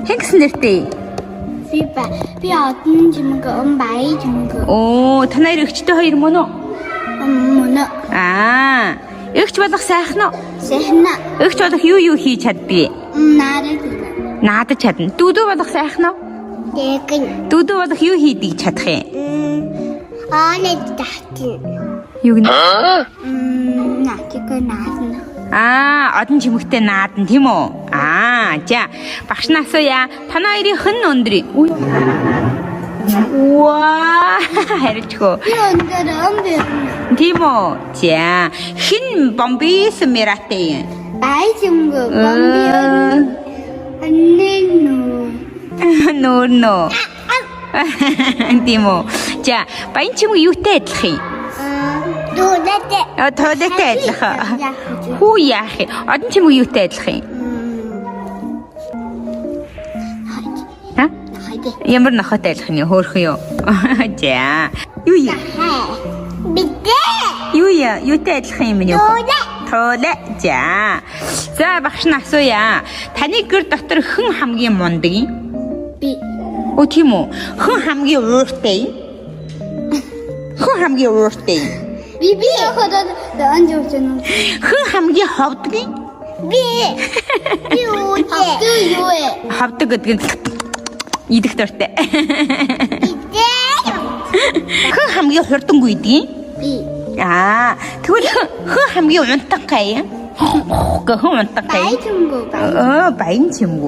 Хэн гэсэн нэртэй? Би одон жимэг бай жимэг. Оо, та нар эгчтэй хоёр мөн үү? Мөн. Эгч болох сайхан уу? Сайхан. Эгч болох юу хийж чаддгийг? Наадаж чадна. Дүүдүү болох сайхан уу? Тэгэн. Дүүдүү болох юу хийдгийг чадах юм? Aanad tahtin. Юу гэнэ? Наатико наадна. Одон чимэгтэй наадна тийм үү? За багш нь асууя. Танаа хоёрын хэн өндөр? Ваа, харилцгүй. Би өндөр өмбө. Тийм үү? За, хэн бомбис мэрате? Бай жимэг бомби. Нөө. Тийм үү? За, баян чимэг юутай адилхан юм? Тоолеттэй адилхан. Хүү яах юм? Одон чимэг юутай адилхан юм? Ямар нохотой адилхан юм? Хөөрхөн юу? За. Юу яа? Юутай адилхан юм бэ? Тооле. За, багш нь асууя. Таны гэр дотор хэн хамгийн мундаг юм? Би. Оо тийм үү? Хэн хамгийн ууртай юм? Хэн хамгийн ууртай юм? Би ходод анжууч юм. Хэн хамгийн ховдог юм? Би юу вэ? Ховдог гэдэг нь идэх дуртай. Хэн хамгийн хурдангүй идэг юм? Би. Тэгвэл хэн хамгийн унтах гай юм? Хэн унтах гай? Бай жимэг. Баян чимгүү.